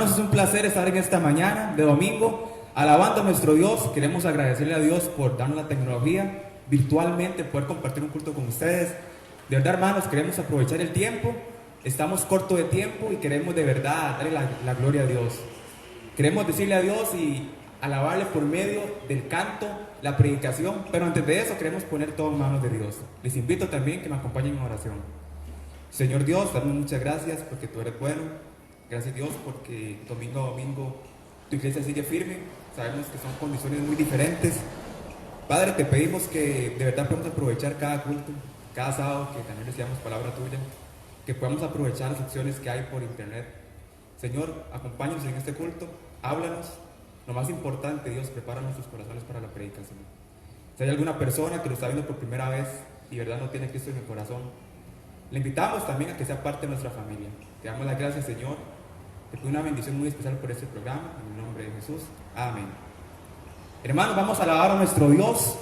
Hermanos, es un placer estar en esta mañana de domingo alabando a nuestro Dios. Queremos agradecerle a Dios por darnos la tecnología virtualmente, poder compartir un culto con ustedes. De verdad, hermanos, queremos aprovechar el tiempo. Estamos cortos de tiempo y queremos de verdad darle la gloria a Dios. Queremos decirle a Dios y alabarle por medio del canto, la predicación, pero antes de eso queremos poner todo en manos de Dios. Les invito también que me acompañen en oración. Señor Dios, damos muchas gracias porque tú eres bueno. Gracias Dios porque domingo a domingo tu iglesia sigue firme. Sabemos que son condiciones muy diferentes. Padre, te pedimos que de verdad podamos aprovechar cada culto, cada sábado que también recibamos palabra tuya, que podamos aprovechar las opciones que hay por internet. Señor, acompáñanos en este culto, háblanos. Lo más importante, Dios, prepara nuestros corazones para la predicación. Si hay alguna persona que lo está viendo por primera vez y de verdad no tiene a Cristo en el corazón, le invitamos también a que sea parte de nuestra familia. Te damos las gracias, Señor. Te pido una bendición muy especial por este programa, en el nombre de Jesús. Amén. Hermanos, vamos a alabar a nuestro Dios,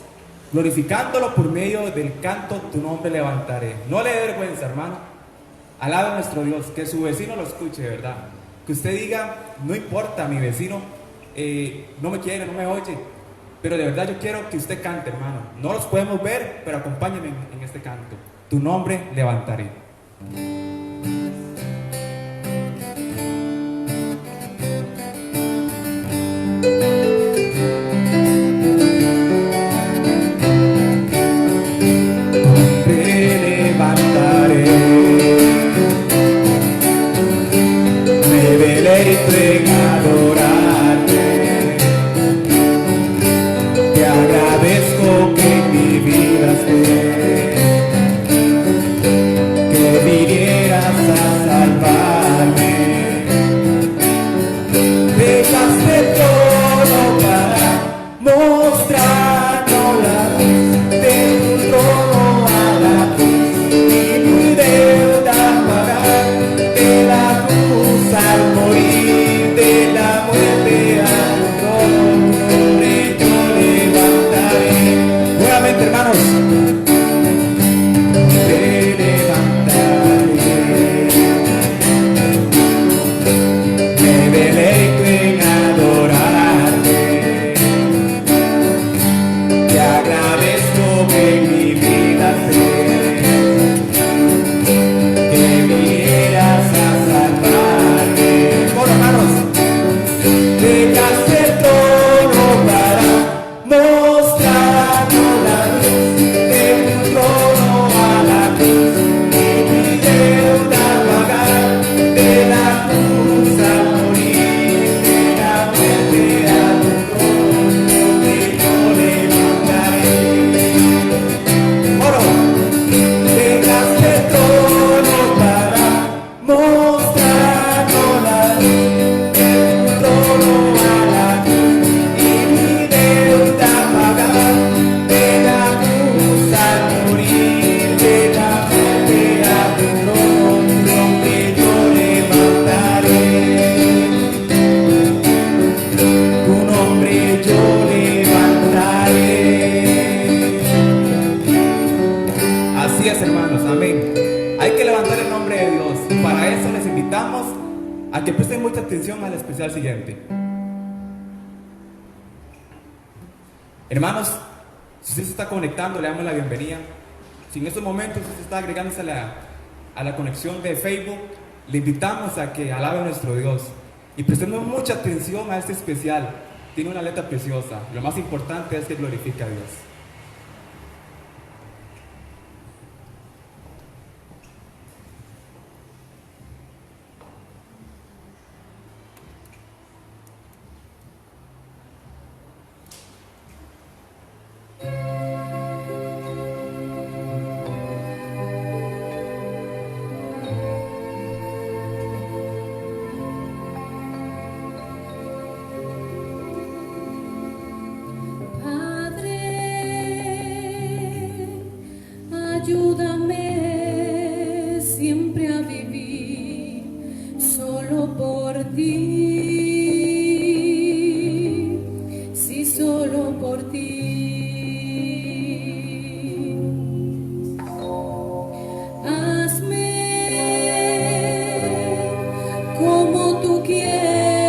glorificándolo por medio del canto Tu nombre levantaré. No le dé vergüenza, hermano. Alabe a nuestro Dios, que su vecino lo escuche, de verdad. Que usted diga, no importa, mi vecino no me quiere, no me oye, pero de verdad yo quiero que usted cante, hermano. No los podemos ver, pero acompáñenme en este canto. Tu nombre levantaré. Hermanos, si usted se está conectando, le damos la bienvenida. Si en estos momentos usted está agregándose a la conexión de Facebook, le invitamos a que alabe a nuestro Dios. Y prestemos mucha atención a este especial. Tiene una letra preciosa. Lo más importante es que glorifique a Dios. Ayúdame siempre a vivir solo por ti, sí, solo por ti. Hazme como tú quieres.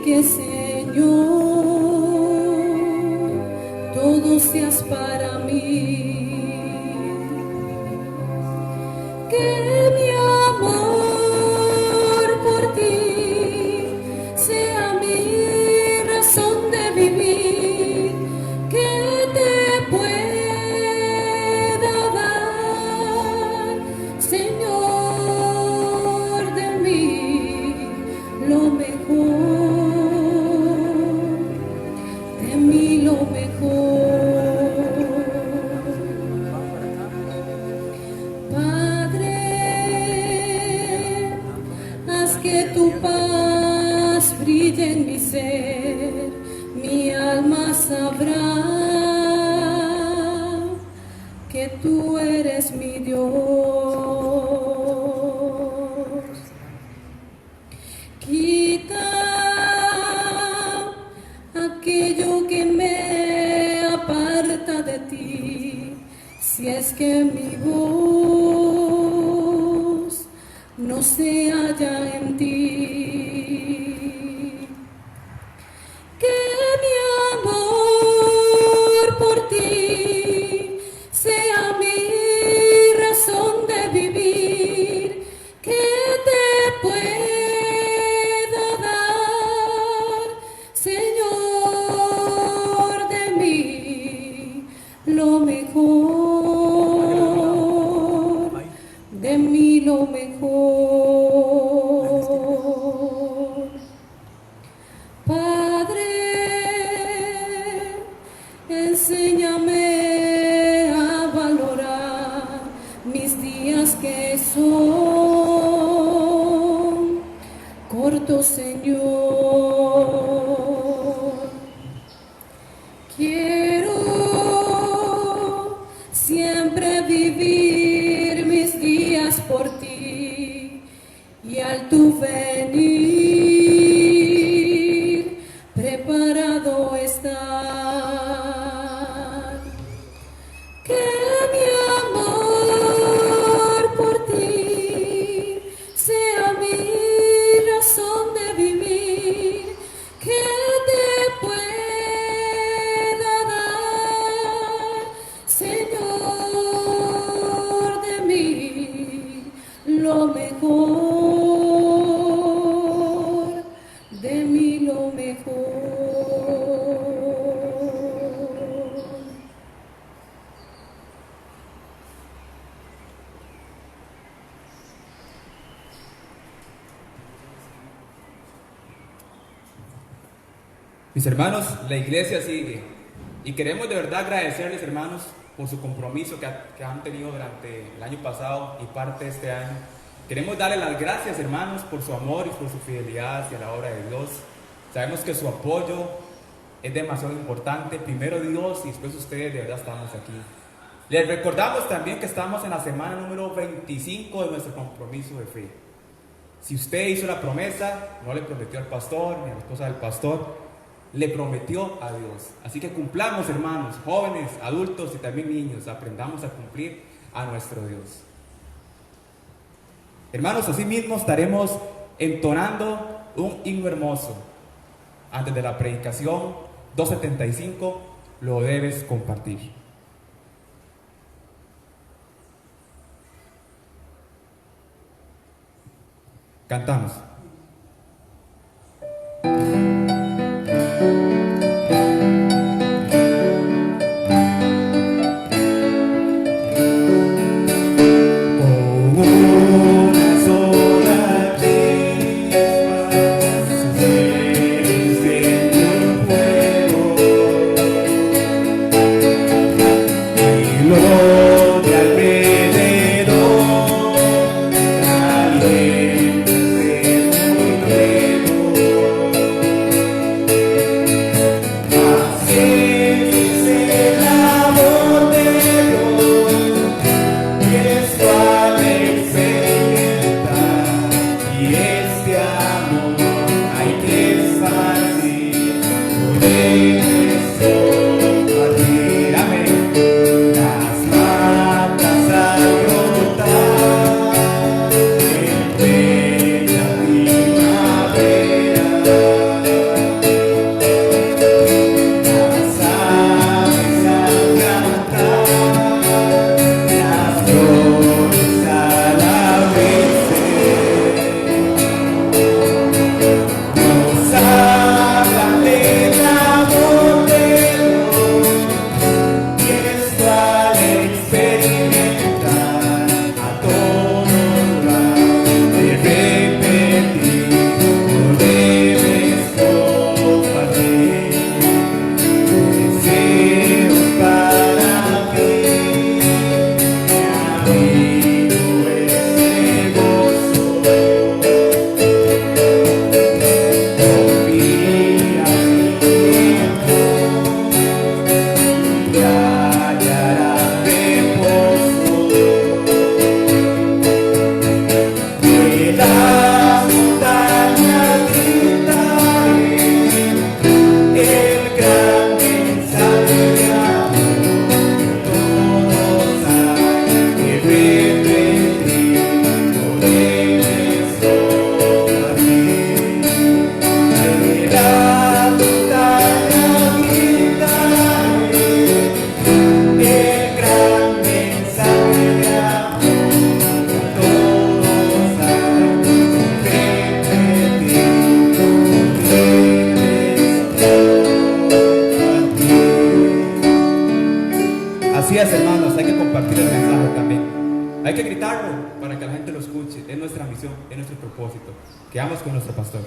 que Señor, todo seas para mí. Que mi amor por ti sea mi razón de vivir, que te pueda dar, Señor, de mí lo mejor, de mí lo mejor. Que tu paz brille en mi ser, mi alma sabrá que tú eres mi Dios. Quita aquello que me aparta de ti, si es que mi voz no se halla en ti. Que mi amor por ti sea mi razón de vivir, que te pueda dar, Señor, de mí lo mejor, de mí lo mejor. Padre, enséñame a valorar mis días que son cortos, Señor. Quiero siempre vivir mis días por ti, y al tu venir preparado estar. Que mi amor por ti sea mi razón de vivir, que te pueda dar, Señor, de mí lo mejor, de mí lo mejor. Mis hermanos, la iglesia sigue y queremos de verdad agradecerles, hermanos, por su compromiso que han tenido durante el año pasado y parte de este año. Queremos darles las gracias, hermanos, por su amor y por su fidelidad hacia la obra de Dios. Sabemos que su apoyo es demasiado importante. Primero Dios y después ustedes, de verdad estamos aquí. Les recordamos también que estamos en la semana número 25 de nuestro compromiso de fe. Si usted hizo la promesa, no le prometió al pastor ni a la esposa del pastor, le prometió a Dios. Así que cumplamos, hermanos, jóvenes, adultos y también niños, aprendamos a cumplir a nuestro Dios. Hermanos, así mismo estaremos entonando un himno hermoso. Antes de la predicación 275, lo debes compartir. Cantamos. Alrededor, alguien Hay que gritarlo para que la gente lo escuche. Es nuestra misión, es nuestro propósito. Quedamos con nuestro pastor.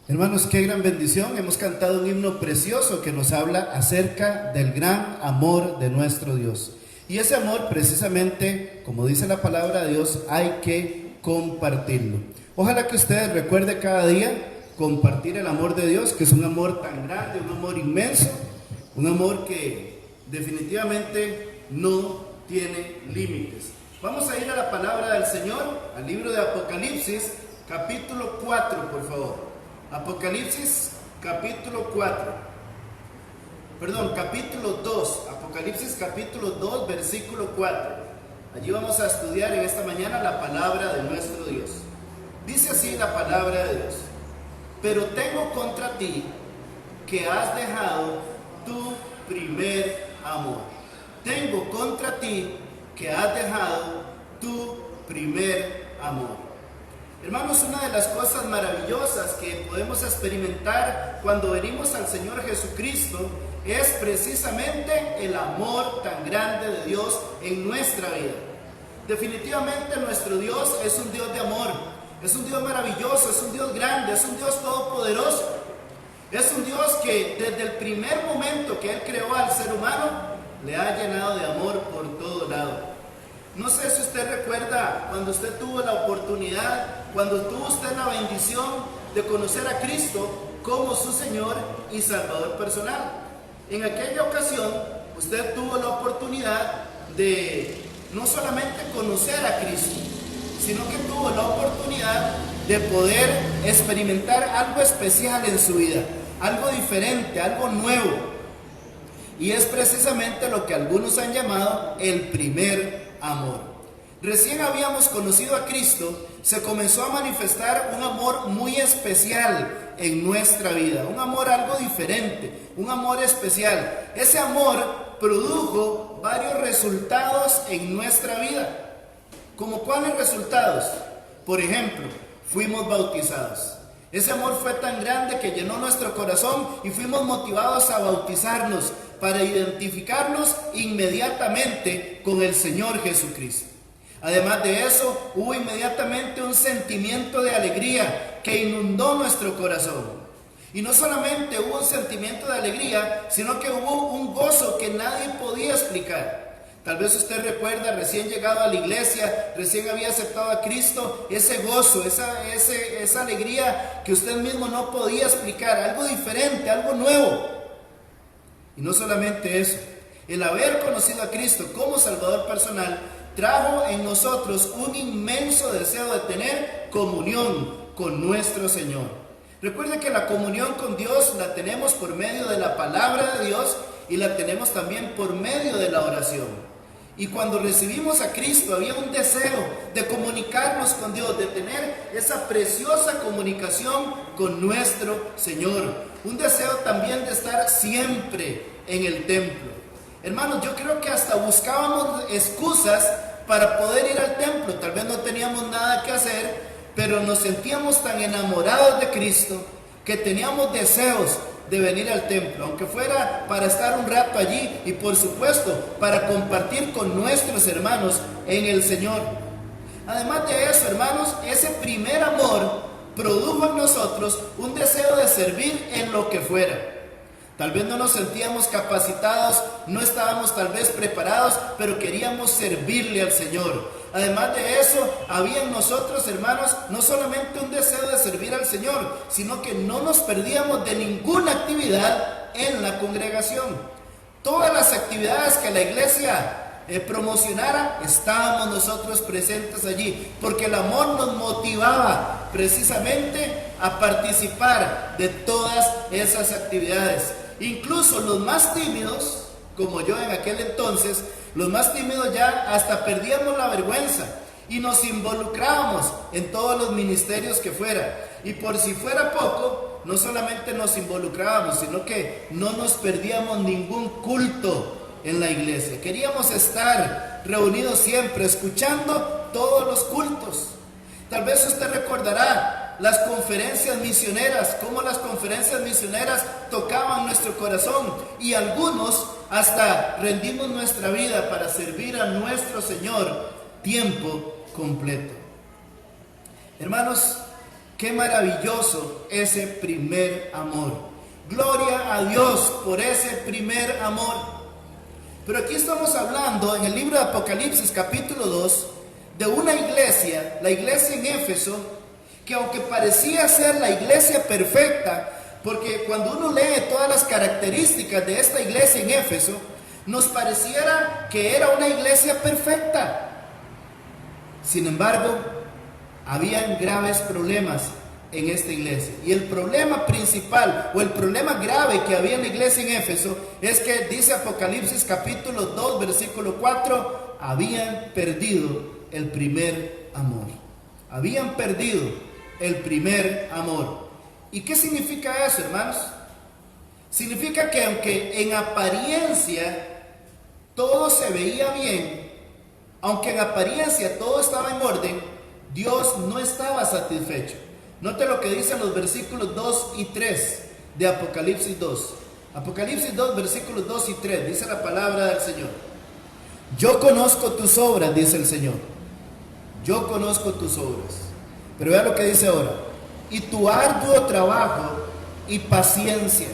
Hermanos, qué gran bendición. Hemos cantado un himno precioso que nos habla acerca del gran amor de nuestro Dios. Y ese amor, precisamente, como dice la palabra de Dios, hay que compartirlo. Ojalá que ustedes recuerden cada día compartir el amor de Dios, que es un amor tan grande, un amor inmenso, un amor que definitivamente no tiene límites. Vamos a ir a la palabra del Señor, al libro de Apocalipsis, capítulo 4, por favor. Apocalipsis capítulo 2, Apocalipsis capítulo 2, versículo 4. Allí vamos a estudiar en esta mañana la palabra de nuestro Dios. Dice así la palabra de Dios: pero tengo contra ti que has dejado tu primer amor. Tengo contra ti que has dejado tu primer amor. Hermanos, una de las cosas maravillosas que podemos experimentar cuando venimos al Señor Jesucristo es precisamente el amor tan grande de Dios en nuestra vida. Definitivamente nuestro Dios es un Dios de amor, es un Dios maravilloso, es un Dios grande, es un Dios todopoderoso. Es un Dios que desde el primer momento que Él creó al ser humano, le ha llenado de amor por todo lado. No sé si usted recuerda cuando usted tuvo la oportunidad, cuando tuvo usted la bendición de conocer a Cristo como su Señor y Salvador personal. En aquella ocasión, usted tuvo la oportunidad de no solamente conocer a Cristo, sino que tuvo la oportunidad de poder experimentar algo especial en su vida, algo diferente, algo nuevo. Y es precisamente lo que algunos han llamado el primer amor. Recién habíamos conocido a Cristo, se comenzó a manifestar un amor muy especial en nuestra vida, un amor algo diferente, un amor especial. Ese amor produjo varios resultados en nuestra vida. ¿Cómo cuáles resultados? Por ejemplo, fuimos bautizados. Ese amor fue tan grande que llenó nuestro corazón y fuimos motivados a bautizarnos para identificarnos inmediatamente con el Señor Jesucristo. Además de eso, hubo inmediatamente un sentimiento de alegría que inundó nuestro corazón. Y no solamente hubo un sentimiento de alegría, sino que hubo un gozo que nadie podía explicar. Tal vez usted recuerda, recién llegado a la iglesia, recién había aceptado a Cristo, ese gozo, esa alegría que usted mismo no podía explicar, algo diferente, algo nuevo. Y no solamente eso, el haber conocido a Cristo como Salvador personal trajo en nosotros un inmenso deseo de tener comunión con nuestro Señor. Recuerde que la comunión con Dios la tenemos por medio de la palabra de Dios y la tenemos también por medio de la oración. Y cuando recibimos a Cristo había un deseo de comunicarnos con Dios, de tener esa preciosa comunicación con nuestro Señor. Un deseo también de estar siempre en el templo. Hermanos, yo creo que hasta buscábamos excusas para poder ir al templo. Tal vez no teníamos nada que hacer, pero nos sentíamos tan enamorados de Cristo que teníamos deseos de venir al templo, aunque fuera para estar un rato allí y por supuesto para compartir con nuestros hermanos en el Señor. Además de eso, hermanos, ese primer amor produjo en nosotros un deseo de servir en lo que fuera. Tal vez no nos sentíamos capacitados, no estábamos tal vez preparados, pero queríamos servirle al Señor. Además de eso, había en nosotros, hermanos, no solamente un deseo de servir al Señor, sino que no nos perdíamos de ninguna actividad en la congregación. Todas las actividades que la iglesia promocionara, estábamos nosotros presentes allí, porque el amor nos motivaba precisamente a participar de todas esas actividades. Incluso los más tímidos, como yo en aquel entonces, los más tímidos ya hasta perdíamos la vergüenza y nos involucrábamos en todos los ministerios que fuera. Y por si fuera poco, no solamente nos involucrábamos, sino que no nos perdíamos ningún culto en la iglesia. Queríamos estar reunidos siempre, escuchando todos los cultos. Tal vez usted recordará las conferencias misioneras, cómo las conferencias misioneras tocaban nuestro corazón, y algunos hasta rendimos nuestra vida para servir a nuestro Señor tiempo completo. Hermanos, qué maravilloso ese primer amor. Gloria a Dios por ese primer amor. Pero aquí estamos hablando en el libro de Apocalipsis capítulo 2 de una iglesia, la iglesia en Éfeso, que aunque parecía ser la iglesia perfecta, porque cuando uno lee todas las características de esta iglesia en Éfeso, nos pareciera que era una iglesia perfecta. Sin embargo, habían graves problemas en esta iglesia. Y el problema principal o el problema grave que había en la iglesia en Éfeso es que dice Apocalipsis capítulo 2 versículo 4, habían perdido el primer amor. Habían perdido el primer amor. ¿Y qué significa eso, hermanos? Significa que aunque en apariencia todo se veía bien, aunque en apariencia todo estaba en orden, Dios no estaba satisfecho. Note lo que dicen los versículos 2 y 3 de Apocalipsis 2. Apocalipsis 2, versículos 2 y 3, dice la palabra del Señor. Yo conozco tus obras, dice el Señor. Yo conozco tus obras. Pero vea lo que dice ahora. Y tu arduo trabajo y paciencia,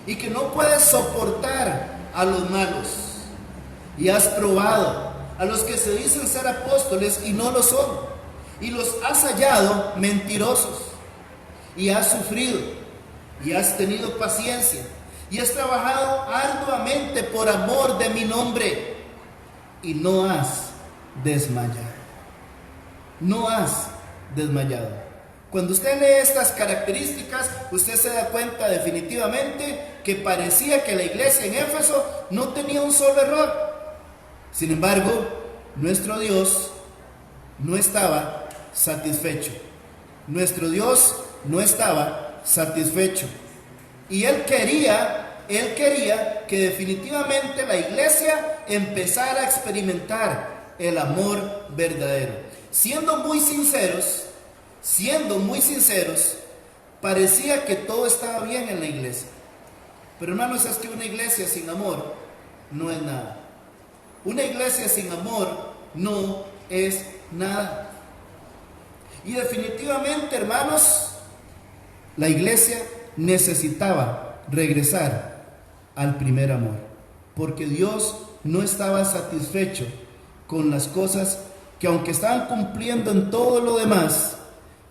y que no puedes soportar a los malos. Y has probado a los que se dicen ser apóstoles y no lo son, y los has hallado mentirosos, y has sufrido, y has tenido paciencia, y has trabajado arduamente por amor de mi nombre, y no has desmayado. No has desmayado. Cuando usted lee estas características, usted se da cuenta definitivamente que parecía que la iglesia en Éfeso no tenía un solo error. Sin embargo, nuestro Dios no estaba satisfecho. Nuestro Dios no estaba satisfecho. Y Él quería que definitivamente la iglesia empezara a experimentar el amor verdadero. Siendo muy sinceros, parecía que todo estaba bien en la iglesia. Pero hermanos, es que una iglesia sin amor no es nada. Una iglesia sin amor no es nada. Y definitivamente, hermanos, la iglesia necesitaba regresar al primer amor, porque Dios no estaba satisfecho con las cosas que, aunque estaban cumpliendo en todo lo demás,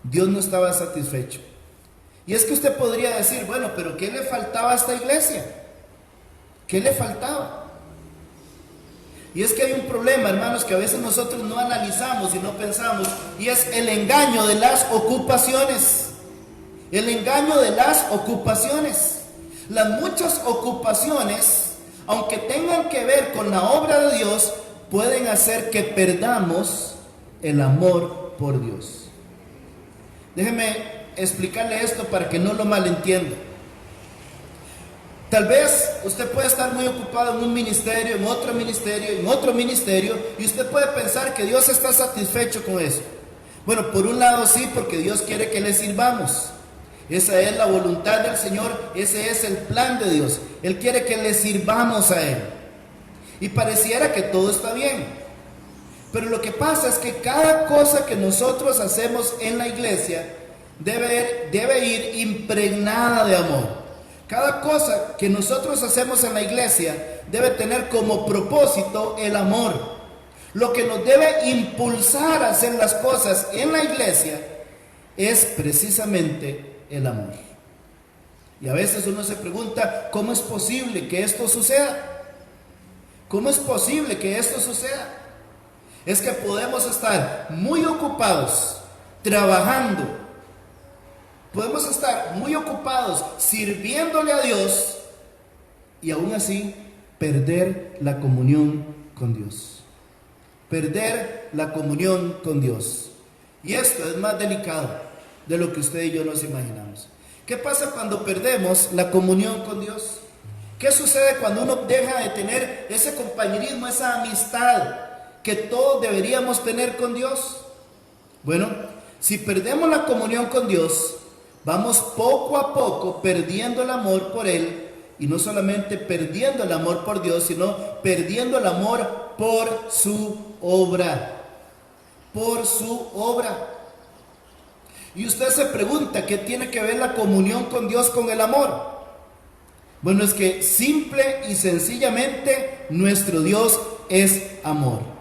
Dios no estaba satisfecho. Y es que usted podría decir, bueno, pero ¿qué le faltaba a esta iglesia? ¿Qué le faltaba? Y es que hay un problema, hermanos, que a veces nosotros no analizamos y no pensamos, y es el engaño de las ocupaciones. El engaño de las ocupaciones. Las muchas ocupaciones, aunque tengan que ver con la obra de Dios, pueden hacer que perdamos el amor por Dios. Déjeme explicarle esto para que no lo malentienda. Tal vez usted puede estar muy ocupado en un ministerio, en otro ministerio, y usted puede pensar que Dios está satisfecho con eso. Bueno, por un lado sí, porque Dios quiere que le sirvamos. Esa es la voluntad del Señor, ese es el plan de Dios. Él quiere que le sirvamos a Él. Y pareciera que todo está bien. Pero lo que pasa es que cada cosa que nosotros hacemos en la iglesia debe ir impregnada de amor. Cada cosa que nosotros hacemos en la iglesia debe tener como propósito el amor. Lo que nos debe impulsar a hacer las cosas en la iglesia es precisamente el amor. Y a veces uno se pregunta, ¿cómo es posible que esto suceda? ¿Cómo es posible que esto suceda? Es que podemos estar muy ocupados trabajando, podemos estar muy ocupados sirviéndole a Dios y aún así perder la comunión con Dios. Perder la comunión con Dios. Y esto es más delicado de lo que usted y yo nos imaginamos. ¿Qué pasa cuando perdemos la comunión con Dios? ¿Qué sucede cuando uno deja de tener ese compañerismo, esa amistad que todos deberíamos tener con Dios? Bueno, si perdemos la comunión con Dios, vamos poco a poco perdiendo el amor por Él, y no solamente perdiendo el amor por Dios, sino perdiendo el amor por su obra. Por su obra. Y usted se pregunta, ¿qué tiene que ver la comunión con Dios con el amor? Bueno, es que simple y sencillamente nuestro Dios es amor.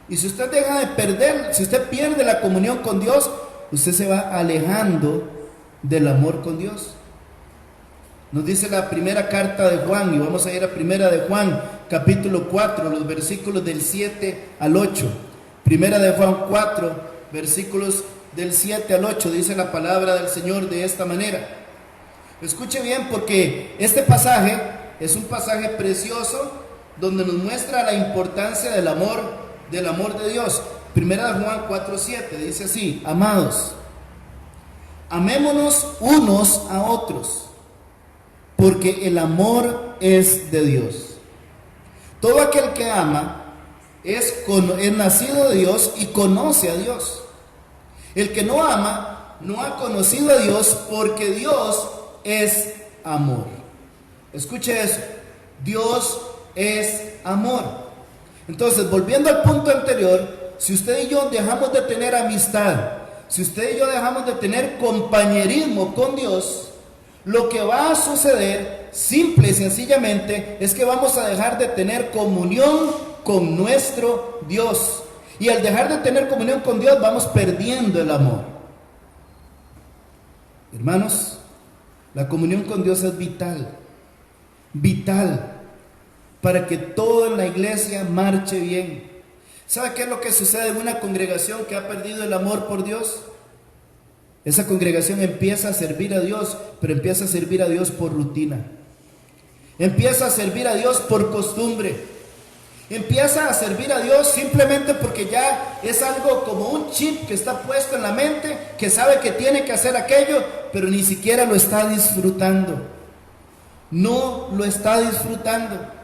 Y si usted deja de perder, si usted pierde la comunión con Dios, usted se va alejando del amor con Dios. Nos dice la primera carta de Juan, y vamos a ir a primera de Juan, capítulo 4, los versículos del 7 al 8. Primera de Juan 4, versículos del 7 al 8, dice la palabra del Señor de esta manera. Escuche bien, porque este pasaje es un pasaje precioso donde nos muestra la importancia del amor de Dios. Primera de Juan 4, 7 dice así: amados, amémonos unos a otros, porque el amor es de Dios. Todo aquel que ama es nacido de Dios y conoce a Dios. El que no ama no ha conocido a Dios, porque Dios es amor. Escuche eso: Dios es amor. Entonces, volviendo al punto anterior, si usted y yo dejamos de tener amistad, si usted y yo dejamos de tener compañerismo con Dios, lo que va a suceder, simple y sencillamente, es que vamos a dejar de tener comunión con nuestro Dios. Y al dejar de tener comunión con Dios, vamos perdiendo el amor. Hermanos, la comunión con Dios es vital, vital, para que todo en la iglesia marche bien. ¿Sabe qué es lo que sucede en una congregación que ha perdido el amor por Dios? Esa congregación empieza a servir a Dios, pero empieza a servir a Dios por rutina. Empieza a servir a Dios por costumbre. Empieza a servir a Dios simplemente porque ya es algo como un chip que está puesto en la mente, que sabe que tiene que hacer aquello, pero ni siquiera lo está disfrutando. No lo está disfrutando.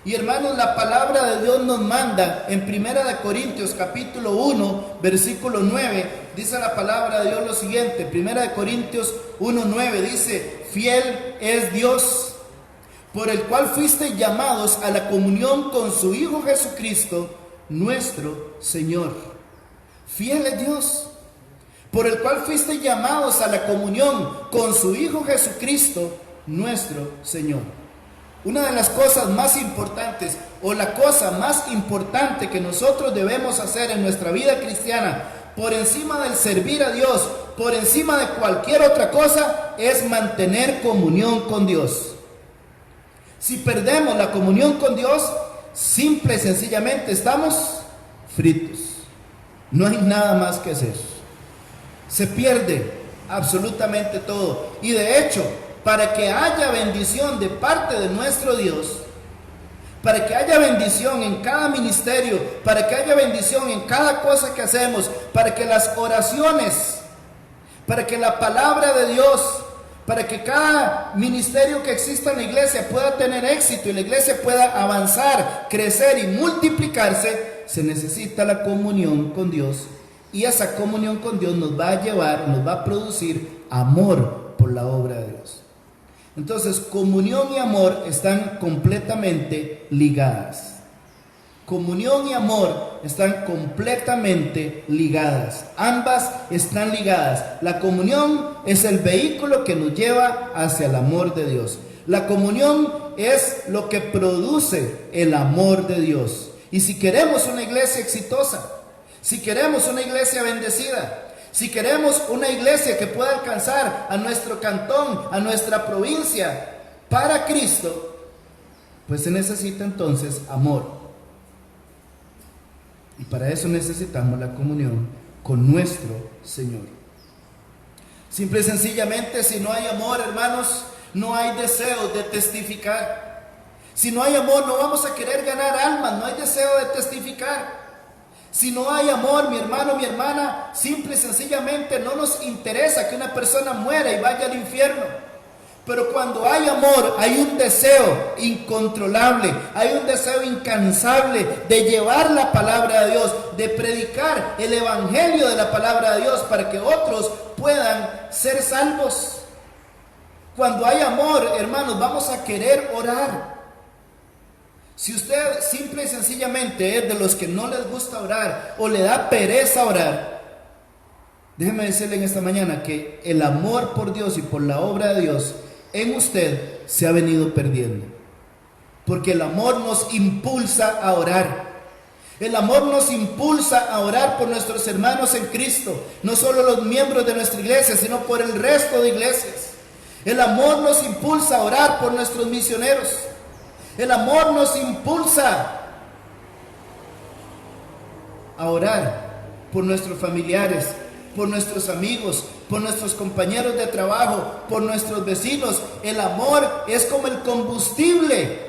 Y hermanos, la palabra de Dios nos manda en 1 Corintios capítulo 1, versículo 9, dice la palabra de Dios lo siguiente. 1 Corintios 1:9 dice: fiel es Dios, por el cual fuiste llamados a la comunión con su Hijo Jesucristo, nuestro Señor. Fiel es Dios, por el cual fuiste llamados a la comunión con su Hijo Jesucristo, nuestro Señor. Una de las cosas más importantes, o la cosa más importante que nosotros debemos hacer en nuestra vida cristiana, por encima del servir a Dios, por encima de cualquier otra cosa, es mantener comunión con Dios. Si perdemos la comunión con Dios, simple y sencillamente estamos fritos. No hay nada más que hacer. Se pierde absolutamente todo. Y de hecho, para que haya bendición de parte de nuestro Dios, para que haya bendición en cada ministerio, para que haya bendición en cada cosa que hacemos, para que las oraciones, para que la palabra de Dios, para que cada ministerio que exista en la iglesia pueda tener éxito y la iglesia pueda avanzar, crecer y multiplicarse, se necesita la comunión con Dios. Y esa comunión con Dios nos va a llevar, nos va a producir amor por la obra de Dios. Entonces, comunión y amor están completamente ligadas. Comunión y amor están completamente ligadas. Ambas están ligadas. La comunión es el vehículo que nos lleva hacia el amor de Dios. La comunión es lo que produce el amor de Dios. Y si queremos una iglesia exitosa, si queremos una iglesia bendecida, si queremos una iglesia que pueda alcanzar a nuestro cantón, a nuestra provincia, para Cristo, pues se necesita entonces amor. Y para eso necesitamos la comunión con nuestro Señor. Simple y sencillamente, si no hay amor, hermanos, no hay deseo de testificar. Si no hay amor, no vamos a querer ganar almas, no hay deseo de testificar. Si no hay amor, mi hermano, mi hermana, simple y sencillamente no nos interesa que una persona muera y vaya al infierno. Pero cuando hay amor, hay un deseo incontrolable, hay un deseo incansable de llevar la palabra de Dios, de predicar el evangelio de la palabra de Dios para que otros puedan ser salvos. Cuando hay amor, hermanos, vamos a querer orar. Si usted simple y sencillamente es de los que no les gusta orar o le da pereza orar, déjeme decirle en esta mañana que el amor por Dios y por la obra de Dios en usted se ha venido perdiendo. Porque el amor nos impulsa a orar. El amor nos impulsa a orar por nuestros hermanos en Cristo. No solo los miembros de nuestra iglesia, sino por el resto de iglesias. El amor nos impulsa a orar por nuestros misioneros. El amor nos impulsa a orar por nuestros familiares, por nuestros amigos, por nuestros compañeros de trabajo, por nuestros vecinos. El amor es como el combustible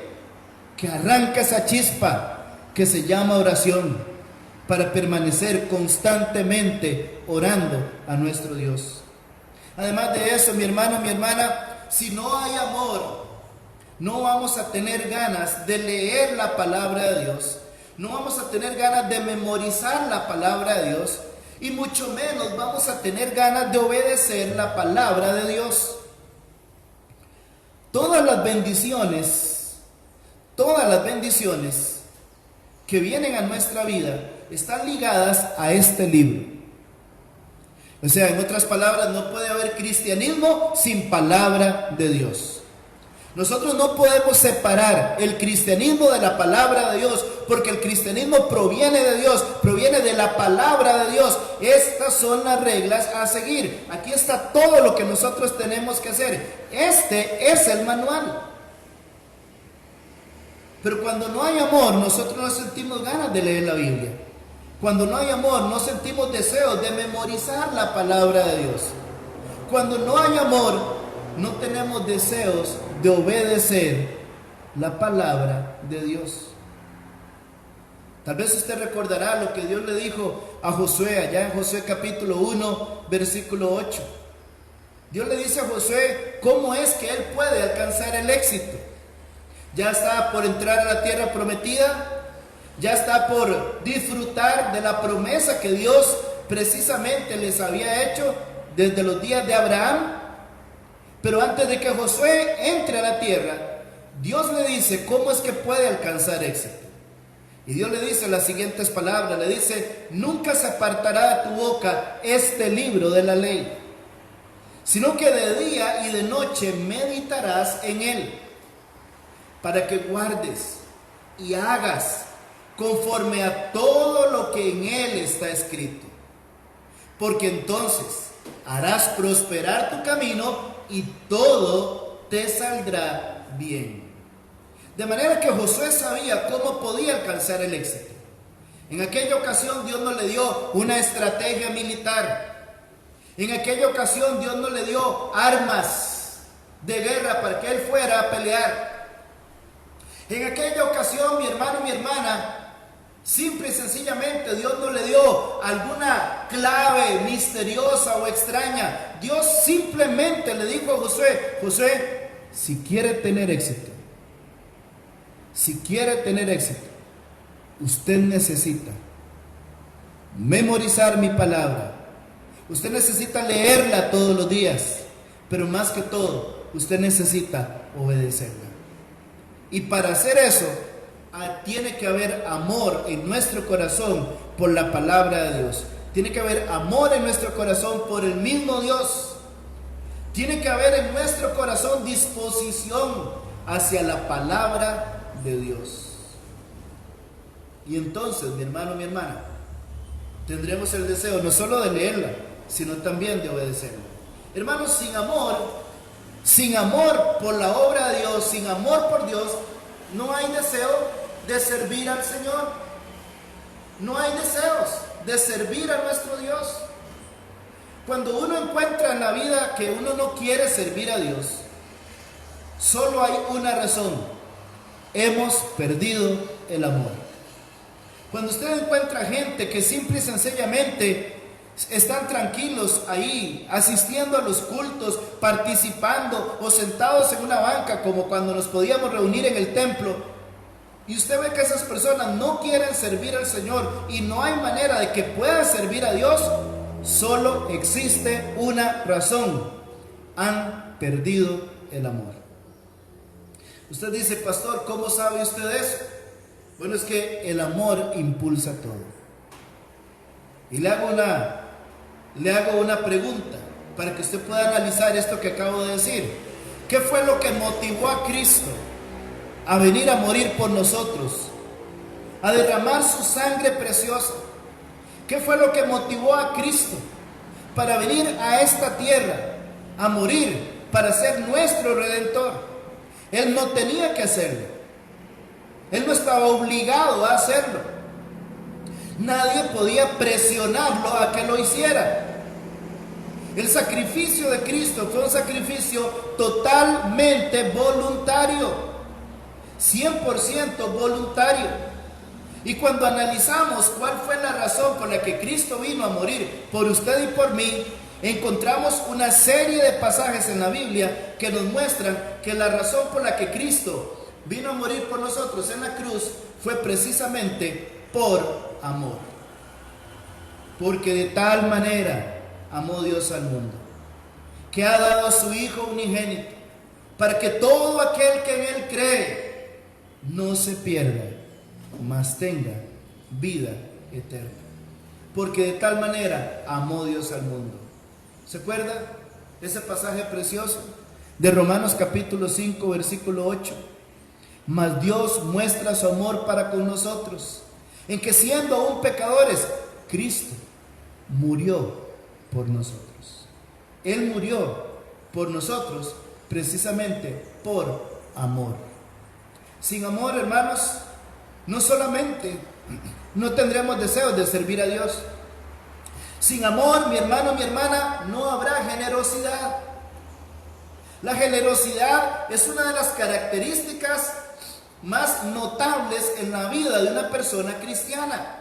que arranca esa chispa que se llama oración, para permanecer constantemente orando a nuestro Dios. Además de eso, mi hermano, mi hermana, si no hay amor, no vamos a tener ganas de leer la palabra de Dios, no vamos a tener ganas de memorizar la palabra de Dios, y mucho menos vamos a tener ganas de obedecer la palabra de Dios. Todas las bendiciones que vienen a nuestra vida están ligadas a este libro. O sea, en otras palabras, no puede haber cristianismo sin palabra de Dios. Nosotros no podemos separar el cristianismo de la palabra de Dios, porque el cristianismo proviene de Dios, proviene de la palabra de Dios. Estas son las reglas a seguir. Aquí está todo lo que nosotros tenemos que hacer. Este es el manual. Pero cuando no hay amor, nosotros no sentimos ganas de leer la Biblia. Cuando no hay amor, no sentimos deseos de memorizar la palabra de Dios. Cuando no hay amor, no tenemos deseos de obedecer la palabra de Dios. Tal vez usted recordará lo que Dios le dijo a Josué, allá en Josué capítulo 1, versículo 8. Dios le dice a Josué cómo es que él puede alcanzar el éxito. Ya está por entrar a la tierra prometida, ya está por disfrutar de la promesa que Dios precisamente les había hecho desde los días de Abraham. Pero antes de que Josué entre a la tierra, Dios le dice cómo es que puede alcanzar éxito. Y Dios le dice las siguientes palabras, le dice: nunca se apartará de tu boca este libro de la ley, sino que de día y de noche meditarás en él, para que guardes y hagas conforme a todo lo que en él está escrito. Porque entonces harás prosperar tu camino y todo te saldrá bien. De manera que Josué sabía cómo podía alcanzar el éxito. En aquella ocasión Dios no le dio una estrategia militar. En aquella ocasión Dios no le dio armas de guerra para que él fuera a pelear. En aquella ocasión, mi hermano y mi hermana, simple y sencillamente Dios no le dio alguna clave misteriosa o extraña. Dios simplemente le dijo a Josué: Josué, si quiere tener éxito, usted necesita memorizar mi palabra. Usted necesita leerla todos los días, pero más que todo, usted necesita obedecerla. Y para hacer eso, tiene que haber amor en nuestro corazón por la palabra de Dios. Tiene que haber amor en nuestro corazón por el mismo Dios. Tiene que haber en nuestro corazón disposición hacia la palabra de Dios. Y entonces, mi hermano, mi hermana, tendremos el deseo no solo de leerla, sino también de obedecerla. Hermanos, sin amor por la obra de Dios, sin amor por Dios, no hay deseo de servir al Señor. No hay deseos de servir a nuestro Dios. Cuando uno encuentra en la vida que uno no quiere servir a Dios, solo hay una razón: hemos perdido el amor. Cuando usted encuentra gente que simple y sencillamente están tranquilos ahí, asistiendo a los cultos, participando o sentados en una banca como cuando nos podíamos reunir en el templo. Y usted ve que esas personas no quieren servir al Señor y no hay manera de que puedan servir a Dios. Solo existe una razón: han perdido el amor. Usted dice, pastor, ¿cómo sabe usted eso? Bueno, es que el amor impulsa todo. Y le hago una pregunta para que usted pueda analizar esto que acabo de decir. ¿Qué fue lo que motivó a Cristo a venir a morir por nosotros, a derramar su sangre preciosa? ¿Qué fue lo que motivó a Cristo para venir a esta tierra, a morir, para ser nuestro Redentor? Él no tenía que hacerlo. Él no estaba obligado a hacerlo. Nadie podía presionarlo a que lo hiciera. El sacrificio de Cristo fue un sacrificio totalmente voluntario, 100% voluntario. Y cuando analizamos cuál fue la razón por la que Cristo vino a morir por usted y por mí, encontramos una serie de pasajes en la Biblia que nos muestran que la razón por la que Cristo vino a morir por nosotros en la cruz fue precisamente por amor. Porque de tal manera amó Dios al mundo, que ha dado a su Hijo unigénito, para que todo aquel que en Él cree no se pierda, mas tenga vida eterna. Porque de tal manera amó Dios al mundo. ¿Se acuerda ese pasaje precioso de Romanos capítulo 5, versículo 8? Mas Dios muestra su amor para con nosotros, en que siendo aún pecadores, Cristo murió por nosotros. Él murió por nosotros precisamente por amor. Sin amor, hermanos, no solamente no tendremos deseos de servir a Dios. Sin amor, mi hermano, mi hermana, no habrá generosidad. La generosidad es una de las características más notables en la vida de una persona cristiana.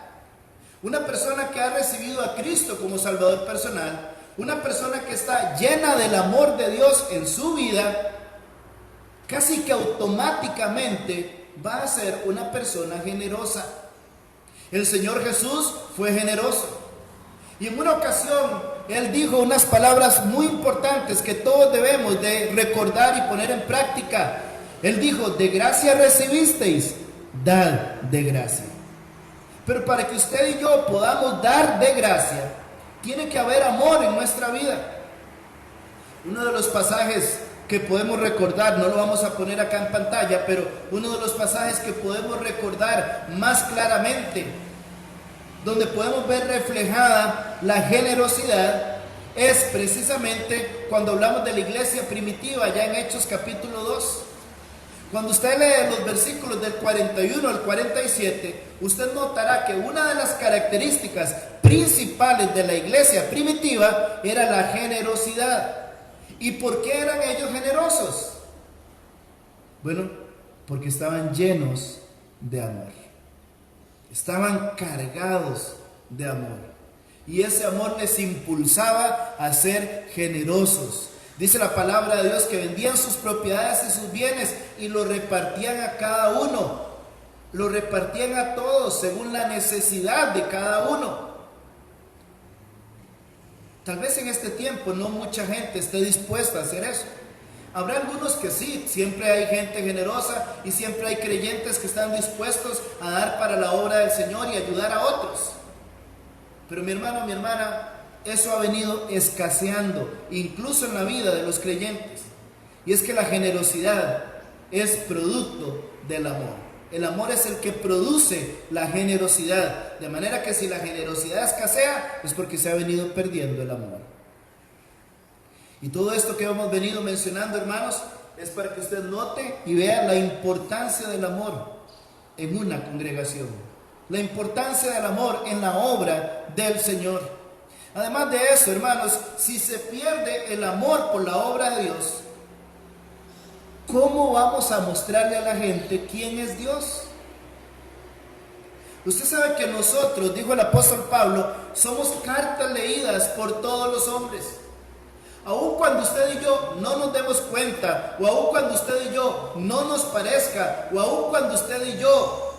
Una persona que ha recibido a Cristo como Salvador personal, una persona que está llena del amor de Dios en su vida, casi que automáticamente va a ser una persona generosa. El Señor Jesús fue generoso. Y en una ocasión Él dijo unas palabras muy importantes que todos debemos de recordar y poner en práctica. Él dijo, de gracia recibisteis, dad de gracia. Pero para que usted y yo podamos dar de gracia, tiene que haber amor en nuestra vida. Uno de los pasajes que podemos recordar, no lo vamos a poner acá en pantalla, pero uno de los pasajes que podemos recordar más claramente, donde podemos ver reflejada la generosidad, es precisamente cuando hablamos de la iglesia primitiva, ya en Hechos capítulo 2. Cuando usted lee los versículos del 41 al 47, usted notará que una de las características principales de la iglesia primitiva era la generosidad. ¿Y por qué eran ellos generosos? Bueno, porque estaban llenos de amor. Estaban cargados de amor. Y ese amor les impulsaba a ser generosos. Dice la palabra de Dios que vendían sus propiedades y sus bienes y lo repartían a cada uno. Lo repartían a todos según la necesidad de cada uno. Tal vez en este tiempo no mucha gente esté dispuesta a hacer eso. Habrá algunos que sí, siempre hay gente generosa y siempre hay creyentes que están dispuestos a dar para la obra del Señor y ayudar a otros. Pero mi hermano, mi hermana, eso ha venido escaseando, incluso en la vida de los creyentes. Y es que la generosidad es producto del amor. El amor es el que produce la generosidad. De manera que si la generosidad escasea, es porque se ha venido perdiendo el amor. Y todo esto que hemos venido mencionando, hermanos, es para que usted note y vea la importancia del amor en una congregación. La importancia del amor en la obra del Señor. Además de eso, hermanos, si se pierde el amor por la obra de Dios, ¿cómo vamos a mostrarle a la gente quién es Dios? Usted sabe que nosotros, dijo el apóstol Pablo, somos cartas leídas por todos los hombres. Aun cuando usted y yo no nos demos cuenta, o aun cuando usted y yo no nos parezca, o aun cuando usted y yo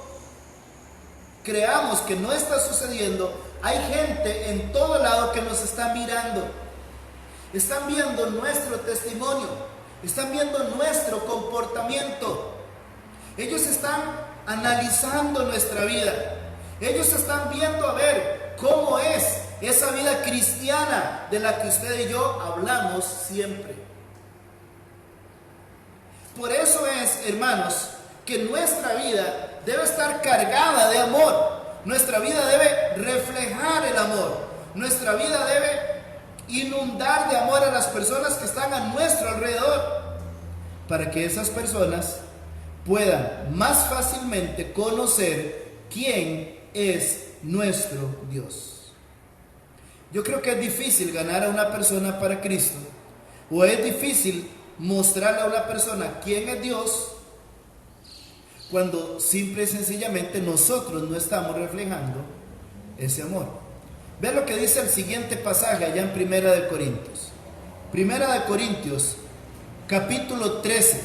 creamos que no está sucediendo, hay gente en todo lado que nos está mirando. Están viendo nuestro testimonio, están viendo nuestro comportamiento. Ellos están analizando nuestra vida. Ellos están viendo a ver cómo es esa vida cristiana de la que usted y yo hablamos siempre. Por eso es, hermanos, que nuestra vida debe estar cargada de amor. Nuestra vida debe reflejar el amor. Nuestra vida debe inundar de amor a las personas que están a nuestro alrededor, para que esas personas puedan más fácilmente conocer quién es nuestro Dios. Yo creo que es difícil ganar a una persona para Cristo, o es difícil mostrarle a una persona quién es Dios, cuando simple y sencillamente nosotros no estamos reflejando ese amor. Vean lo que dice el siguiente pasaje allá en Primera de Corintios. Primera de Corintios, capítulo 13.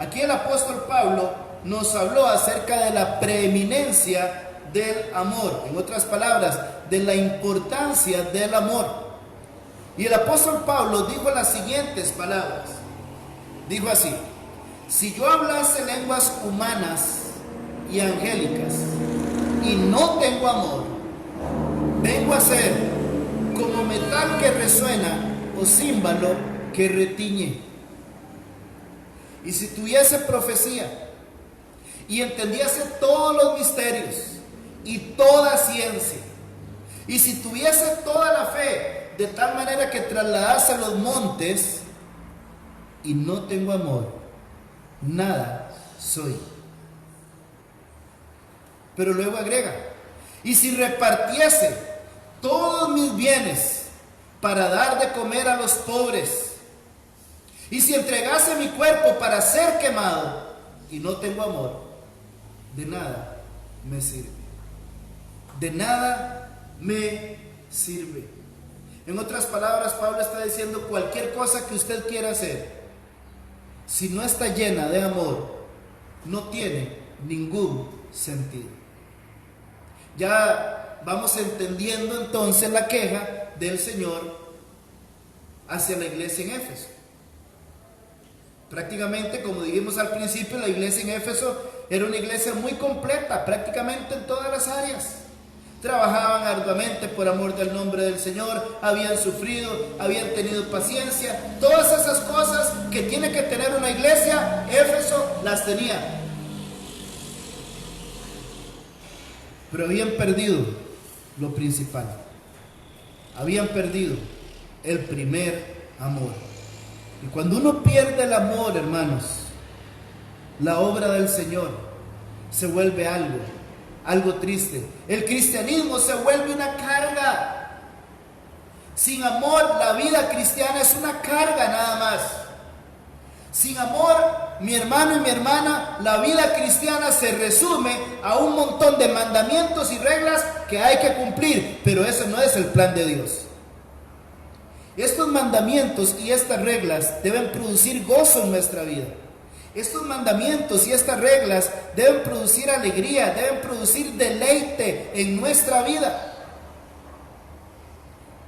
Aquí el apóstol Pablo nos habló acerca de la preeminencia del amor. En otras palabras, de la importancia del amor. Y el apóstol Pablo dijo las siguientes palabras. Dijo así: si yo hablase lenguas humanas y angélicas y no tengo amor, vengo a ser como metal que resuena o címbalo que retiñe. Y si tuviese profecía y entendiese todos los misterios y toda ciencia, y si tuviese toda la fe de tal manera que trasladase los montes, y no tengo amor, nada soy. Pero luego agrega: y si repartiese todos mis bienes para dar de comer a los pobres, y si entregase mi cuerpo para ser quemado, y no tengo amor, de nada me sirve. De nada me sirve. En otras palabras, Pablo está diciendo: cualquier cosa que usted quiera hacer, si no está llena de amor, no tiene ningún sentido. Ya vamos entendiendo entonces la queja del Señor hacia la iglesia en Éfeso. Prácticamente, como dijimos al principio, la iglesia en Éfeso era una iglesia muy completa, prácticamente en todas las áreas. Trabajaban arduamente por amor del nombre del Señor, habían sufrido, habían tenido paciencia. Todas esas cosas que tiene que tener una iglesia, Éfeso las tenía. Pero habían perdido lo principal. Habían perdido el primer amor. Y cuando uno pierde el amor, hermanos, la obra del Señor se vuelve algo triste. El cristianismo se vuelve una carga. Sin amor, la vida cristiana es una carga nada más. Sin amor, mi hermano y mi hermana, la vida cristiana se resume a un montón de mandamientos y reglas que hay que cumplir, pero eso no es el plan de Dios. Estos mandamientos y estas reglas deben producir gozo en nuestra vida. Estos mandamientos y estas reglas deben producir alegría, deben producir deleite en nuestra vida.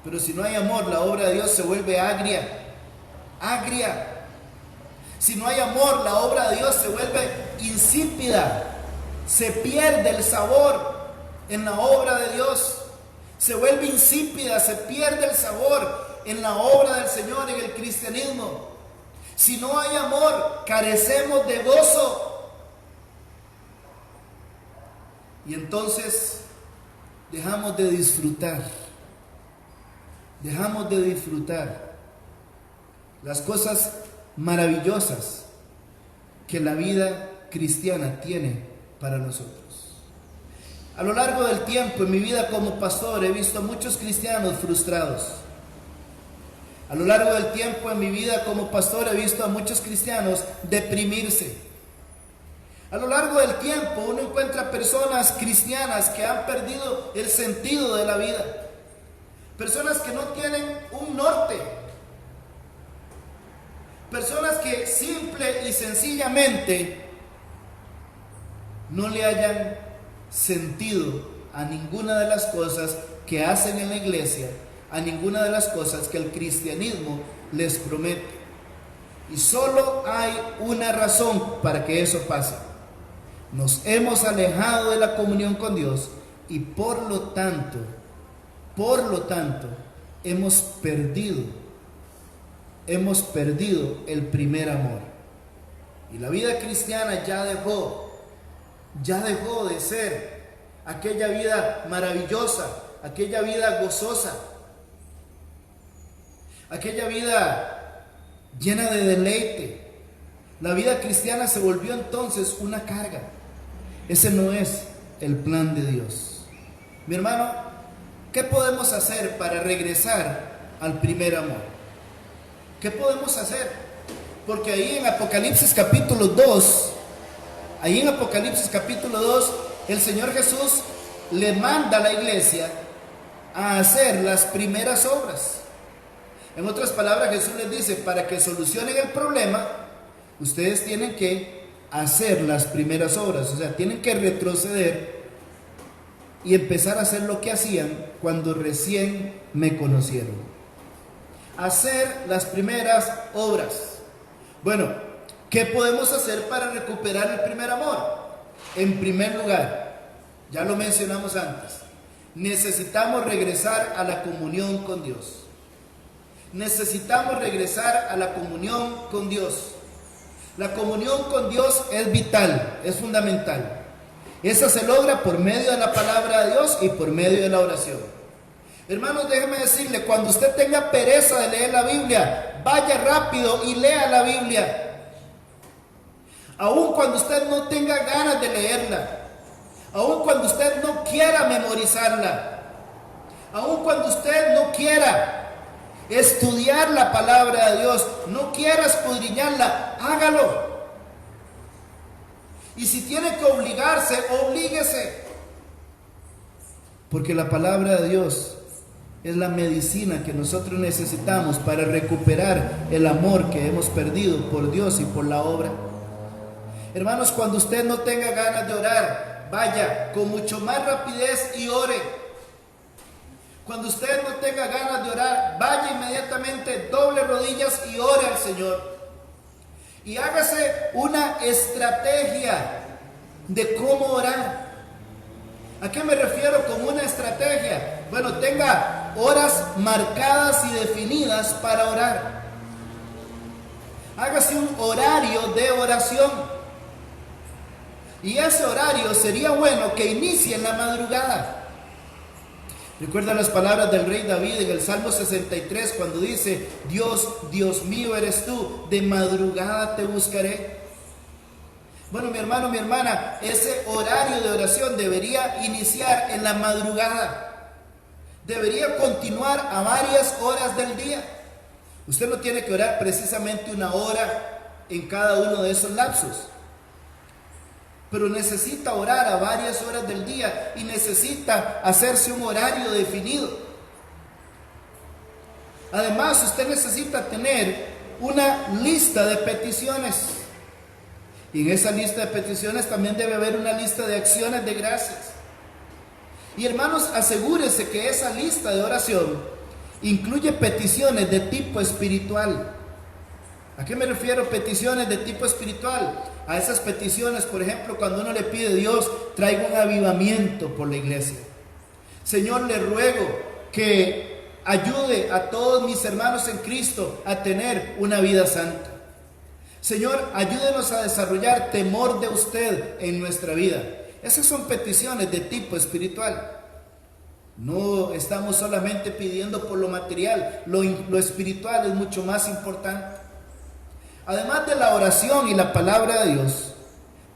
Pero si no hay amor, la obra de Dios se vuelve agria. Si no hay amor, la obra de Dios se vuelve insípida. Se pierde el sabor en la obra de Dios. Se vuelve insípida, se pierde el sabor en la obra del Señor, en el cristianismo. Si no hay amor, carecemos de gozo. Y entonces dejamos de disfrutar. Dejamos de disfrutar las cosas maravillosas que la vida cristiana tiene para nosotros. A lo largo del tiempo, en mi vida como pastor, he visto a muchos cristianos frustrados. A lo largo del tiempo en mi vida como pastor he visto a muchos cristianos deprimirse. A lo largo del tiempo uno encuentra personas cristianas que han perdido el sentido de la vida. Personas que no tienen un norte. Personas que simple y sencillamente no le hayan sentido a ninguna de las cosas que hacen en la iglesia, a ninguna de las cosas que el cristianismo les promete. Y solo hay una razón para que eso pase. Nos hemos alejado de la comunión con Dios y por lo tanto, hemos perdido el primer amor. Y la vida cristiana ya dejó de ser aquella vida maravillosa, aquella vida gozosa, aquella vida llena de deleite. La vida cristiana se volvió entonces una carga. Ese no es el plan de Dios. Mi hermano, ¿qué podemos hacer para regresar al primer amor? ¿Qué podemos hacer? Porque ahí en Apocalipsis capítulo 2, el Señor Jesús le manda a la iglesia a hacer las primeras obras. En otras palabras, Jesús les dice, para que solucionen el problema, ustedes tienen que hacer las primeras obras. O sea, tienen que retroceder y empezar a hacer lo que hacían cuando recién me conocieron. Hacer las primeras obras. Bueno, ¿qué podemos hacer para recuperar el primer amor? En primer lugar, ya lo mencionamos antes, necesitamos regresar a la comunión con Dios. Necesitamos regresar a la comunión con Dios. La comunión con Dios es vital, es fundamental. Esa se logra por medio de la palabra de Dios y por medio de la oración. Hermanos, déjeme decirle, cuando usted tenga pereza de leer la Biblia, vaya rápido y lea la Biblia. Aun cuando usted no tenga ganas de leerla, aun cuando usted no quiera memorizarla, aun cuando usted no quiera estudiar la palabra de Dios, no quiera escudriñarla, hágalo. Y si tiene que obligarse, oblíguese. Porque la palabra de Dios es la medicina que nosotros necesitamos para recuperar el amor que hemos perdido por Dios y por la obra. Hermanos, cuando usted no tenga ganas de orar, vaya con mucho más rapidez y ore. Cuando usted no tenga ganas de orar, vaya inmediatamente, doble rodillas y ore al Señor. Y hágase una estrategia de cómo orar. ¿A qué me refiero con una estrategia? Bueno, tenga horas marcadas y definidas para orar. Hágase un horario de oración. Y ese horario sería bueno que inicie en la madrugada. Recuerda las palabras del rey David en el Salmo 63 cuando dice: Dios, Dios mío eres tú, de madrugada te buscaré. Bueno, mi hermano, mi hermana, ese horario de oración debería iniciar en la madrugada. Debería continuar a varias horas del día. Usted no tiene que orar precisamente una hora en cada uno de esos lapsos, pero necesita orar a varias horas del día y necesita hacerse un horario definido. Además, usted necesita tener una lista de peticiones. Y en esa lista de peticiones también debe haber una lista de acciones de gracias. Y hermanos, asegúrese que esa lista de oración incluye peticiones de tipo espiritual. ¿A qué me refiero peticiones de tipo espiritual? A esas peticiones, por ejemplo, cuando uno le pide a Dios, traiga un avivamiento por la iglesia. Señor, le ruego que ayude a todos mis hermanos en Cristo a tener una vida santa. Señor, ayúdenos a desarrollar temor de usted en nuestra vida. Esas son peticiones de tipo espiritual. No estamos solamente pidiendo por lo material, lo espiritual es mucho más importante. Además de la oración y la palabra de Dios,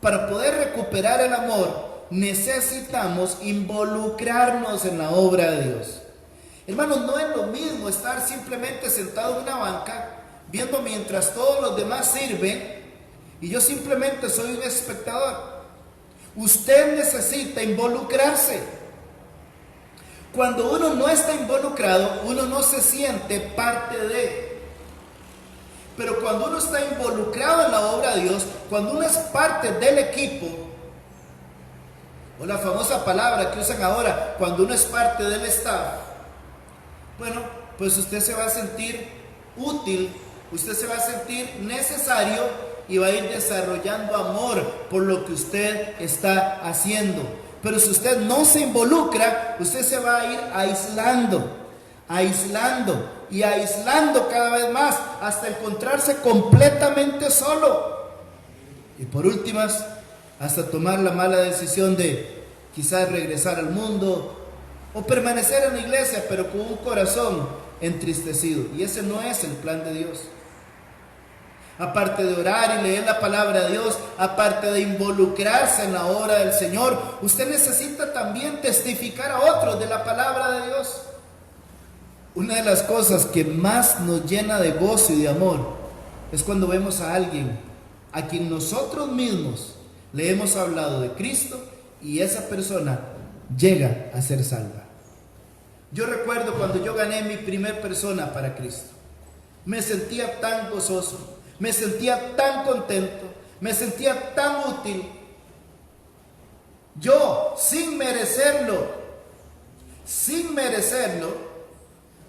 para poder recuperar el amor, necesitamos involucrarnos en la obra de Dios. Hermanos, no es lo mismo estar simplemente sentado en una banca, viendo mientras todos los demás sirven, y yo simplemente soy un espectador. Usted necesita involucrarse. Cuando uno no está involucrado, uno no se siente parte de. Pero cuando uno está involucrado en la obra de Dios, cuando uno es parte del equipo, o la famosa palabra que usan ahora, cuando uno es parte del staff, bueno, pues usted se va a sentir útil, usted se va a sentir necesario y va a ir desarrollando amor por lo que usted está haciendo. Pero si usted no se involucra, usted se va a ir aislando y aislando cada vez más hasta encontrarse completamente solo. Y por últimas, hasta tomar la mala decisión de quizás regresar al mundo o permanecer en la iglesia, pero con un corazón entristecido. Y ese no es el plan de Dios. Aparte de orar y leer la palabra de Dios, aparte de involucrarse en la obra del Señor, usted necesita también testificar a otros de la palabra de Dios. Una de las cosas que más nos llena de gozo y de amor es cuando vemos a alguien a quien nosotros mismos le hemos hablado de Cristo y esa persona llega a ser salva. Yo recuerdo cuando yo gané mi primer persona para Cristo. Me sentía tan gozoso, me sentía tan contento, me sentía tan útil. Yo, sin merecerlo,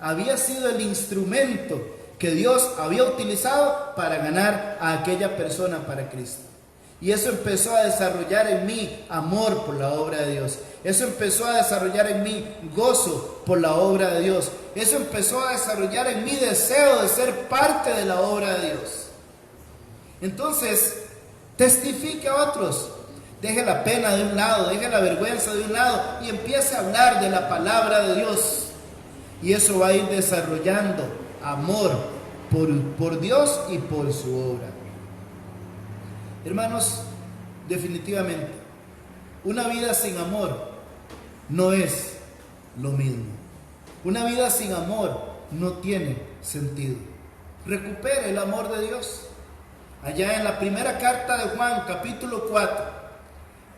había sido el instrumento que Dios había utilizado para ganar a aquella persona para Cristo. Y eso empezó a desarrollar en mí amor por la obra de Dios. Eso empezó a desarrollar en mí gozo por la obra de Dios. Eso empezó a desarrollar en mí deseo de ser parte de la obra de Dios. Entonces, testifique a otros. Deje la pena de un lado, deje la vergüenza de un lado y empiece a hablar de la palabra de Dios. Y eso va a ir desarrollando amor por Dios y por su obra. Hermanos, definitivamente, una vida sin amor no es lo mismo. Una vida sin amor no tiene sentido. Recupere el amor de Dios. Allá en la primera carta de Juan, capítulo 4,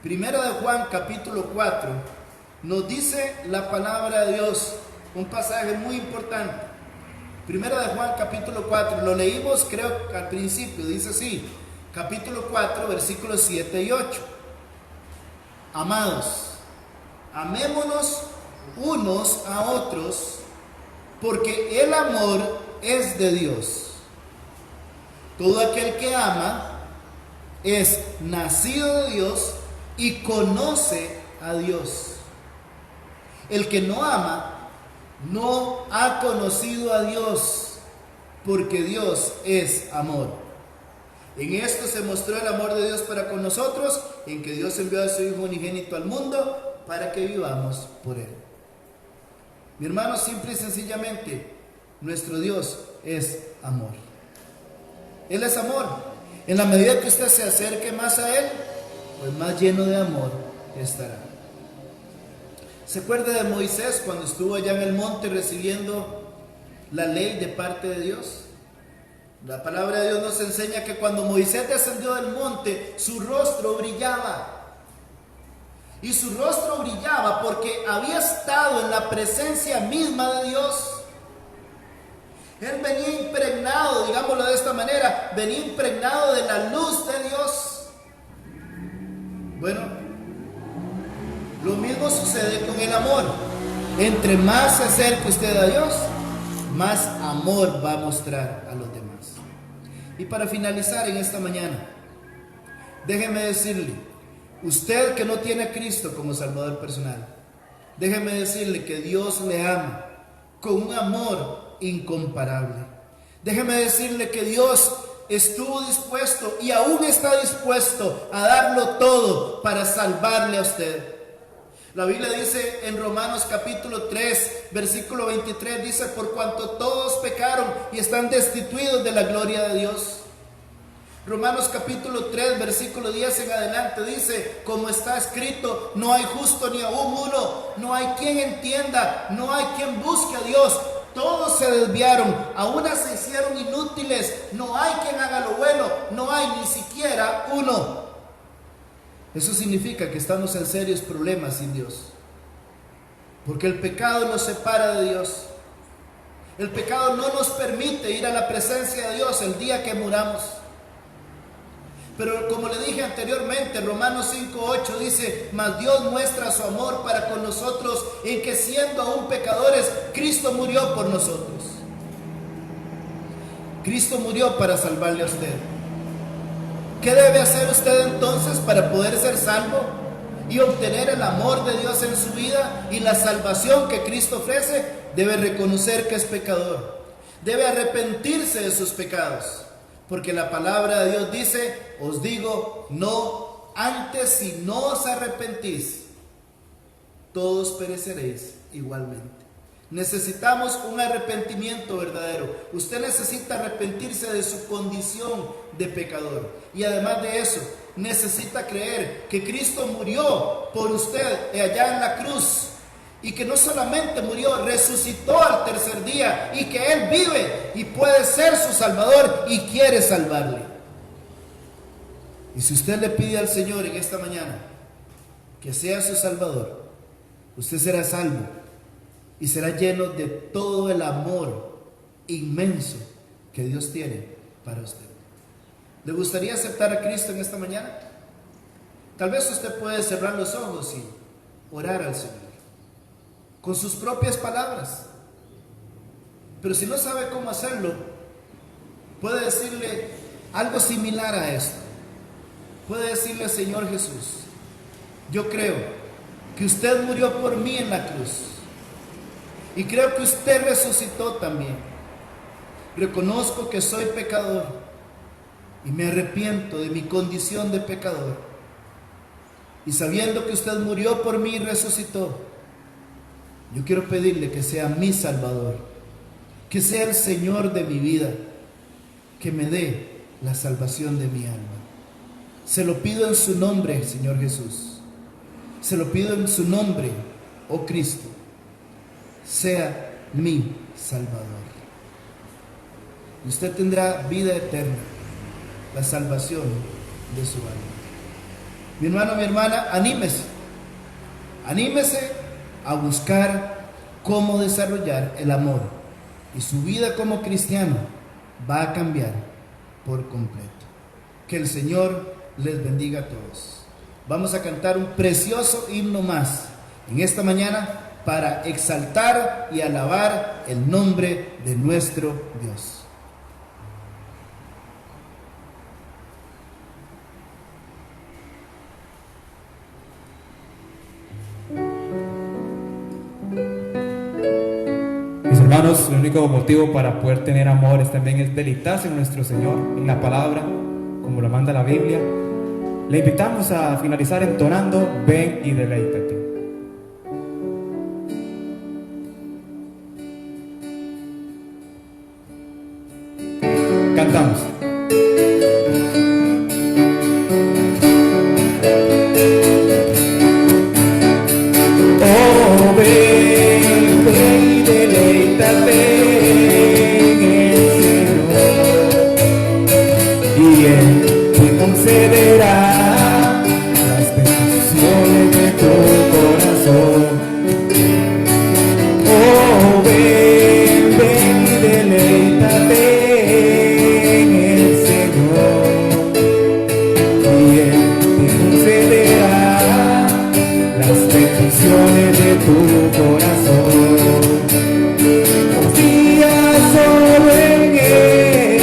primera de Juan, capítulo 4, nos dice la palabra de Dios, un pasaje muy importante. Primera de Juan, capítulo 4, lo leímos creo al principio, dice así, capítulo 4, versículos 7 y 8. Amados, amémonos unos a otros, porque el amor es de Dios. Todo aquel que ama es nacido de Dios y conoce a Dios. El que no ama no ha conocido a Dios, porque Dios es amor. En esto se mostró el amor de Dios para con nosotros, en que Dios envió a su Hijo unigénito al mundo para que vivamos por Él. Mi hermano, simple y sencillamente, nuestro Dios es amor. Él es amor. En la medida que usted se acerque más a Él, pues más lleno de amor estará. ¿Se acuerda de Moisés cuando estuvo allá en el monte recibiendo la ley de parte de Dios? La palabra de Dios nos enseña que cuando Moisés descendió del monte, su rostro brillaba. Y su rostro brillaba porque había estado en la presencia misma de Dios. Él venía impregnado, digámoslo de esta manera, venía impregnado de la luz de Dios. Bueno, lo mismo sucede con el amor. Entre más se acerque usted a Dios, más amor va a mostrar a los demás. Y para finalizar en esta mañana, déjeme decirle, usted que no tiene a Cristo como Salvador personal, déjeme decirle que Dios le ama con un amor incomparable. Déjeme decirle que Dios estuvo dispuesto y aún está dispuesto a darlo todo para salvarle a usted. La Biblia dice en Romanos capítulo 3, versículo 23, dice: por cuanto todos pecaron y están destituidos de la gloria de Dios. Romanos capítulo 3, versículo 10 en adelante dice: como está escrito, no hay justo ni aún uno, no hay quien entienda, no hay quien busque a Dios. Todos se desviaron, a una se hicieron hicieron inútiles. No hay quien haga lo bueno, no hay ni siquiera uno. Eso significa que estamos en serios problemas sin Dios, porque el pecado nos separa de Dios. El pecado no nos permite ir a la presencia de Dios el día que muramos. Pero como le dije anteriormente, Romanos 5:8 dice: mas Dios muestra su amor para con nosotros en que siendo aún pecadores, Cristo murió por nosotros. Cristo murió para salvarle a usted. ¿Qué debe hacer usted entonces para poder ser salvo y obtener el amor de Dios en su vida y la salvación que Cristo ofrece? Debe reconocer que es pecador. Debe arrepentirse de sus pecados. Porque la palabra de Dios dice: os digo, no, antes si no os arrepentís, todos pereceréis igualmente. Necesitamos un arrepentimiento verdadero. Usted necesita arrepentirse de su condición de pecador. Y además de eso, necesita creer que Cristo murió por usted allá en la cruz. Y que no solamente murió, resucitó al tercer día. Y que Él vive y puede ser su Salvador y quiere salvarle. Y si usted le pide al Señor en esta mañana que sea su Salvador, usted será salvo. Y será lleno de todo el amor inmenso que Dios tiene para usted. ¿Le gustaría aceptar a Cristo en esta mañana? Tal vez usted puede cerrar los ojos y orar al Señor con sus propias palabras. Pero si no sabe cómo hacerlo, puede decirle algo similar a esto. Puede decirle: Señor Jesús, yo creo que usted murió por mí en la cruz. Y creo que usted resucitó también. Reconozco que soy pecador y me arrepiento de mi condición de pecador. Y sabiendo que usted murió por mí y resucitó, yo quiero pedirle que sea mi Salvador, que sea el Señor de mi vida, que me dé la salvación de mi alma. Se lo pido en su nombre, Señor Jesús. Se lo pido en su nombre, oh Cristo. Sea mi Salvador. Y usted tendrá vida eterna, la salvación de su alma. Mi hermano, mi hermana, anímese. Anímese a buscar cómo desarrollar el amor. Y su vida como cristiano va a cambiar por completo. Que el Señor les bendiga a todos. Vamos a cantar un precioso himno más en esta mañana, para exaltar y alabar el nombre de nuestro Dios. Mis hermanos, el único motivo para poder tener amor también es deleitarse en nuestro Señor, en la palabra, como lo manda la Biblia. Le invitamos a finalizar entonando: ven y deleítate. Cantamos. Oh, ven, ven y deleítate en el Señor, y Él te concederá las peticiones de tu corazón. Oh, ven, ven y deleítate. De tu corazón, confía solo en Él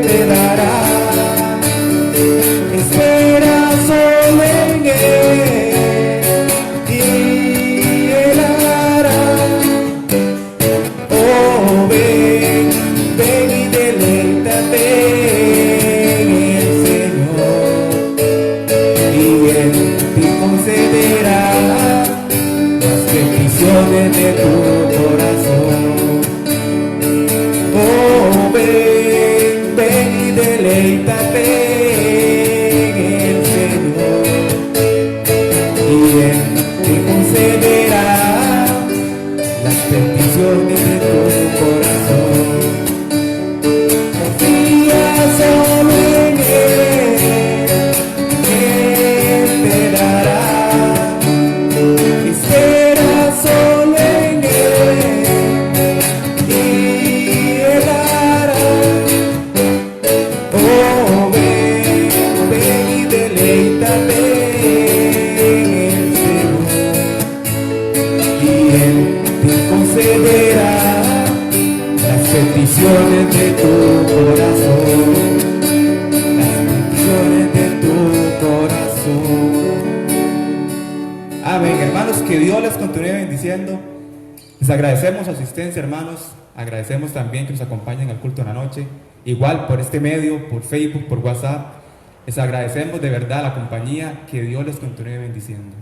te dará, espera solo en Él y Él hará. Oh, ven, ven y deleítate en el Señor, y Él te concederá las peticiones de tu corazón. Oh, ven, ven y deleítate en el Señor, y Él te concederá las peticiones de tu corazón. ven y deleítate en el Señor, y Él te concederá las peticiones de tu corazón, las peticiones de tu corazón. Amén, hermanos, que Dios les continúe bendiciendo. Les agradecemos su asistencia, hermanos. Agradecemos también que nos acompañen al culto en la noche. Igual por este medio, por Facebook, por WhatsApp. Les agradecemos de verdad la compañía. Que Dios les continúe bendiciendo.